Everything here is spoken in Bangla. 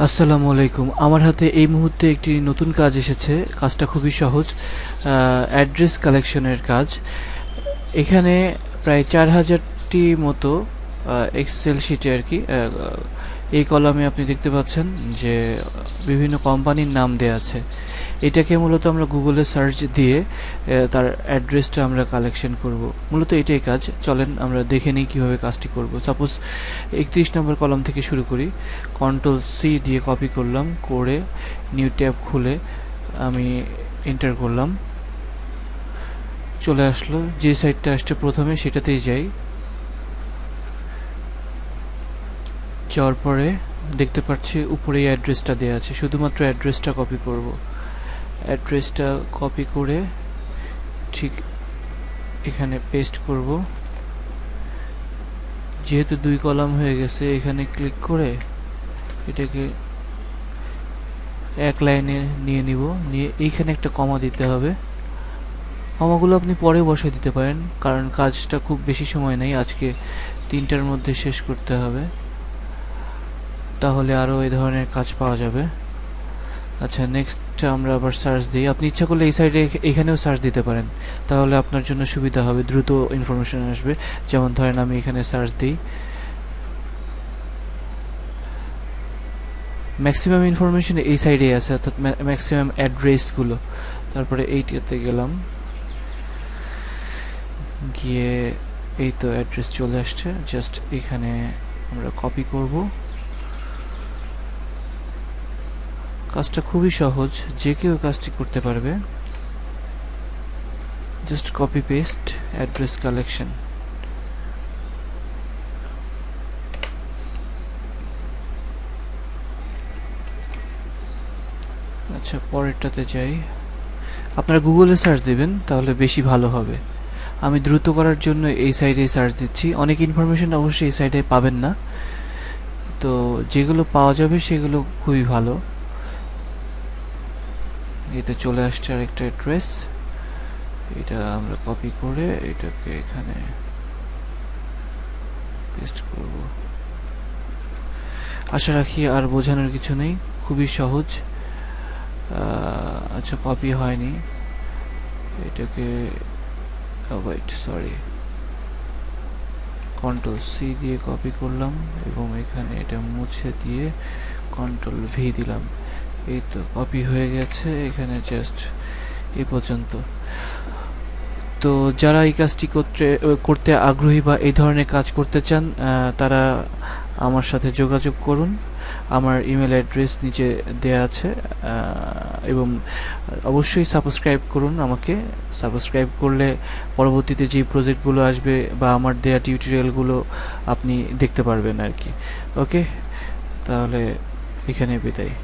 আসসালামু আলাইকুম। আমার হাতে এই মুহূর্তে একটি নতুন কাজ এসেছে। কাজটা খুবই সহজ, অ্যাড্রেস কালেকশনের কাজ। এখানে প্রায় 4000টি মতো এক্সেল শিটে আর কি এই কলামে আপনি দেখতে পাচ্ছেন যে বিভিন্ন কোম্পানির নাম দেয়া আছে। এটাকে মূলত আমরা গুগলে সার্চ দিয়ে তার অ্যাড্রেসটা আমরা কালেকশন করব। মূলত এটাই কাজ। চলেন আমরা দেখে নিই কীভাবে কাজটি করব। সাপোজ 31 নম্বর কলাম থেকে শুরু করি। Ctrl+C দিয়ে কপি করলাম, করে নিউ ট্যাব খুলে আমি এন্টার করলাম। চলে আসলো। যে সাইটটা আসছে প্রথমে সেটাতেই যাই। যাওয়ার পরে দেখতে পাচ্ছি উপরে অ্যাড্রেসটা দেওয়া আছে, শুধুমাত্র অ্যাড্রেসটা কপি করব। অ্যাড্রেসটা কপি করে ঠিক এখানে পেস্ট করব। যেহেতু 2 কলাম হয়ে গেছে, এখানে ক্লিক করে এটাকে এক লাইনে নিয়ে নিব। নিয়ে এইখানে একটা কমা দিতে হবে। কমাগুলো আপনি পরে বসে দিতে পারেন, কারণ কাজটা খুব বেশি সময় নেই। আজকে 3টার মধ্যে শেষ করতে হবে, তাহলে আরও এই ধরনের কাজ পাওয়া যাবে। আচ্ছা, নেক্সট আমরা আবার সার্চ দিই। আপনি ইচ্ছা করলে এই সাইডে এখানেও সার্চ দিতে পারেন, তাহলে আপনার জন্য সুবিধা হবে, দ্রুত ইনফরমেশন আসবে। যেমন ধরেন আমি এখানে সার্চ দিই, ম্যাক্সিমাম ইনফরমেশন এই সাইডে আছে, অর্থাৎ ম্যাক্সিমাম অ্যাড্রেসগুলো। তারপরে এইটাতে গেলাম, গিয়ে এই তো অ্যাড্রেস চলে আসছে। জাস্ট এখানে আমরা কপি করব। কাজটা খুবই সহজ, যে কেউ কাজটি করতে পারবে। Just copy paste address collection. আচ্ছা, পরেরটাতে যাই। আপনারা গুগলে সার্চ দিবেন, তাহলে বেশি ভালো হবে। আমি দ্রুত করার জন্য এই সাইডে সার্চ দিচ্ছি। অনেক ইনফরমেশন অবশ্যই এই সাইডে পাবেন না, তো যেগুলো পাওয়া যাবে সেগুলো খুবই ভালো। এতে চলে আসছে আরেকটা অ্যাড্রেস। এটা আমরা কপি করে এটাকে এখানে পেস্ট করব। আশা রাখি আর বোঝানোর কিছু নেই, খুবই সহজ। আচ্ছা, কপি হয়নি, এটাকে ওয়েট, সরি, Ctrl+C দিয়ে কপি করলাম এবং এখানে এটা মুছে দিয়ে Ctrl+V দিলাম। এই তো কপি হয়ে গেছে। এখানে জাস্ট এই পর্যন্ত। তো যারা এই কাজটি করতে আগ্রহী বা এই ধরনের কাজ করতে চান, তারা আমার সাথে যোগাযোগ করুন। আমার ইমেল অ্যাড্রেস নিচে দেয়া আছে, এবং অবশ্যই সাবস্ক্রাইব করুন আমাকে। সাবস্ক্রাইব করলে পরবর্তীতে যে প্রজেক্টগুলো আসবে বা আমার দেয়া টিউটোরিয়ালগুলো আপনি দেখতে পারবেন আর কি। ওকে, তাহলে এখানে বিদায়।